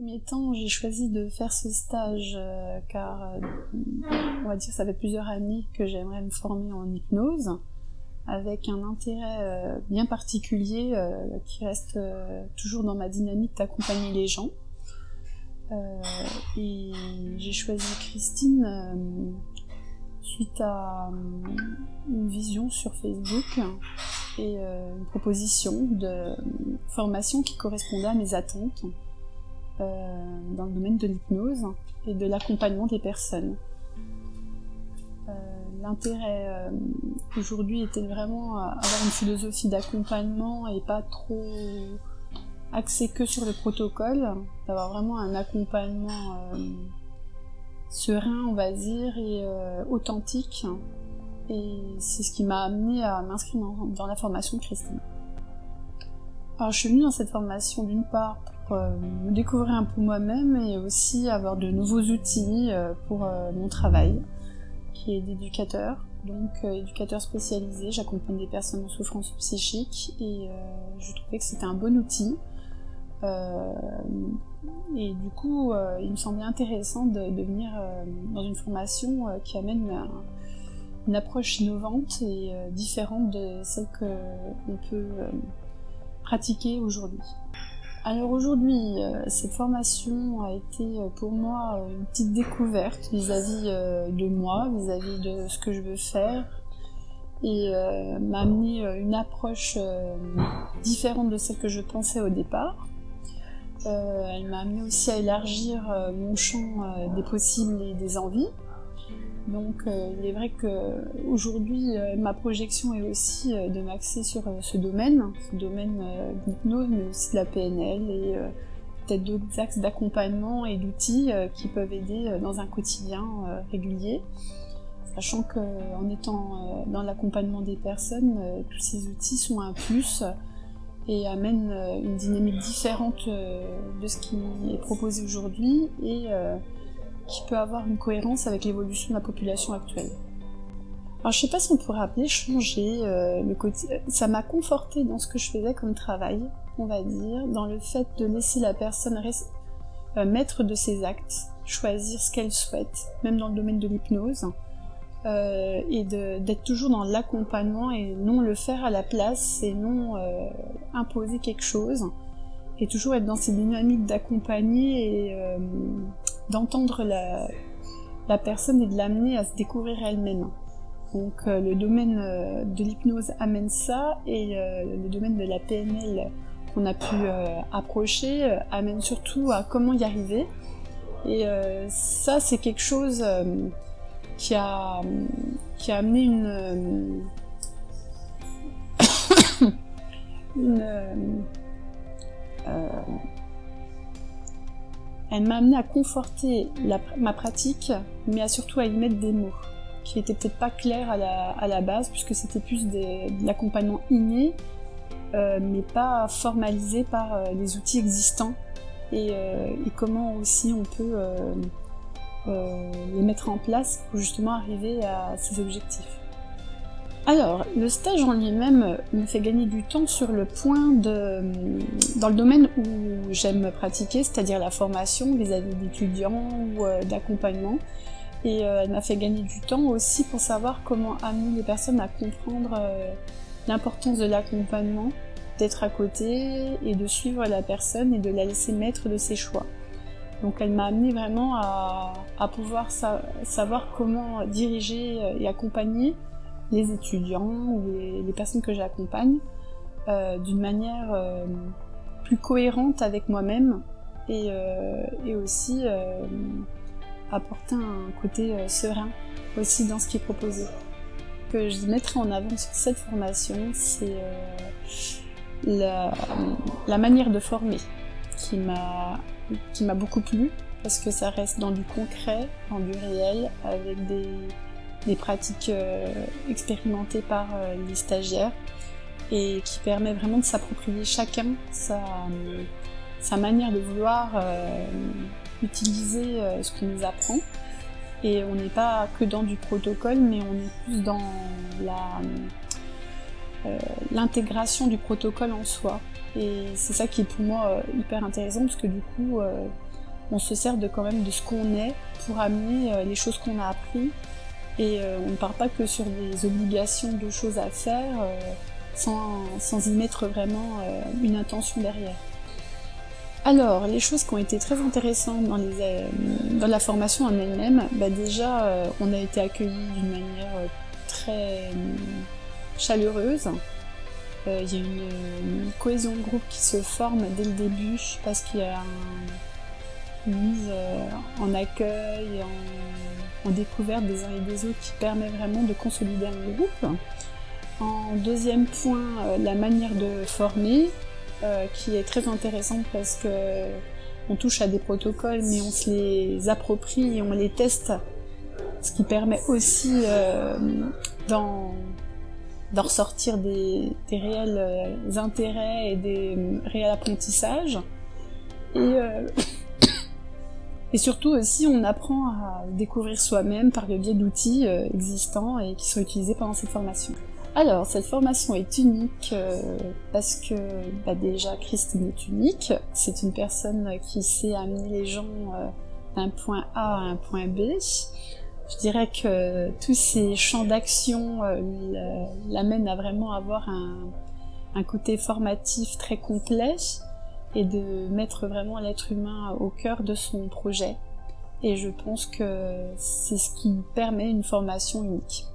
premier temps, j'ai choisi de faire ce stage car, on va dire, ça fait plusieurs années que j'aimerais me former en hypnose, avec un intérêt bien particulier qui reste toujours dans ma dynamique d'accompagner les gens. Et j'ai choisi Christine suite à une vision sur Facebook et une proposition de formation qui correspondait à mes attentes dans le domaine de l'hypnose et de l'accompagnement des personnes. L'intérêt aujourd'hui était vraiment avoir une philosophie d'accompagnement et pas trop axé que sur le protocole, d'avoir vraiment un accompagnement serein, on va dire, et authentique. Et c'est ce qui m'a amené à m'inscrire dans la formation de Christine. Alors je suis venue dans cette formation d'une part pour me découvrir un peu moi-même et aussi avoir de nouveaux outils pour mon travail, qui est d'éducateur, donc éducateur spécialisé. J'accompagne des personnes en souffrance psychique et je trouvais que c'était un bon outil. Et du coup, il me semblait intéressant de venir dans une formation qui amène une approche innovante et différente de celle qu'on peut pratiquer aujourd'hui. Alors aujourd'hui, cette formation a été pour moi une petite découverte vis-à-vis de moi, vis-à-vis de ce que je veux faire, et m'a amené une approche différente de celle que je pensais au départ. Elle m'a amené aussi à élargir mon champ des possibles et des envies. Donc il est vrai que aujourd'hui ma projection est aussi de m'axer sur ce domaine de l'hypnose, mais aussi de la PNL et peut-être d'autres axes d'accompagnement et d'outils qui peuvent aider dans un quotidien régulier. Sachant qu'en étant dans l'accompagnement des personnes, tous ces outils sont un plus et amènent une dynamique différente de ce qui est proposé aujourd'hui et qui peut avoir une cohérence avec l'évolution de la population actuelle. Alors je sais pas si on pourrait appeler changer le côté. Ça m'a conforté dans ce que je faisais comme travail, on va dire, dans le fait de laisser la personne maître de ses actes, choisir ce qu'elle souhaite, même dans le domaine de l'hypnose, et d'être toujours dans l'accompagnement et non le faire à la place et non imposer quelque chose, et toujours être dans ces dynamiques d'accompagner et d'entendre la personne et de l'amener à se découvrir elle-même. Donc le domaine de l'hypnose amène ça, et le domaine de la PNL qu'on a pu approcher amène surtout à comment y arriver. Et ça, c'est quelque chose qui a amené elle m'a amené à conforter ma pratique, mais surtout à y mettre des mots qui étaient peut-être pas clairs à la base, puisque c'était plus de l'accompagnement inné, mais pas formalisé par les outils existants, et comment aussi on peut les mettre en place pour justement arriver à ces objectifs. Alors, le stage en lui-même me fait gagner du temps sur le point dans le domaine où j'aime pratiquer, c'est-à-dire la formation vis-à-vis d'étudiants ou d'accompagnement. Et elle m'a fait gagner du temps aussi pour savoir comment amener les personnes à comprendre l'importance de l'accompagnement, d'être à côté et de suivre la personne et de la laisser maître de ses choix. Donc elle m'a amené vraiment à pouvoir savoir comment diriger et accompagner les étudiants ou les personnes que j'accompagne d'une manière plus cohérente avec moi-même, et aussi apporter un côté serein aussi dans ce qui est proposé. Ce que je mettrai en avant sur cette formation, c'est la manière de former qui m'a beaucoup plu, parce que ça reste dans du concret, dans du réel, avec des pratiques expérimentées par les stagiaires, et qui permet vraiment de s'approprier chacun sa manière de vouloir utiliser ce qu'on nous apprend. Et on n'est pas que dans du protocole, mais on est plus dans l'intégration du protocole en soi. Et c'est ça qui est pour moi hyper intéressant, parce que du coup on se sert quand même de ce qu'on est pour amener les choses qu'on a appris. Et on ne part pas que sur des obligations de choses à faire sans y mettre vraiment une intention derrière. Alors, les choses qui ont été très intéressantes dans la formation en elle-même, déjà, on a été accueillis d'une manière très chaleureuse. Il y a une cohésion de groupe qui se forme dès le début parce qu'il y a une mise en accueil, en découverte des uns et des autres qui permet vraiment de consolider un groupe. En deuxième point, la manière de former, qui est très intéressante parce que on touche à des protocoles mais on se les approprie et on les teste, ce qui permet aussi d'en ressortir des réels intérêts et des réels apprentissages. Et surtout aussi, on apprend à découvrir soi-même par le biais d'outils existants et qui sont utilisés pendant cette formation. Alors, cette formation est unique parce que déjà Christine est unique. C'est une personne qui sait amener les gens d'un point A à un point B. Je dirais que tous ces champs d'action l'amènent à vraiment avoir un côté formatif très complet et de mettre vraiment l'être humain au cœur de son projet. Et je pense que c'est ce qui permet une formation unique.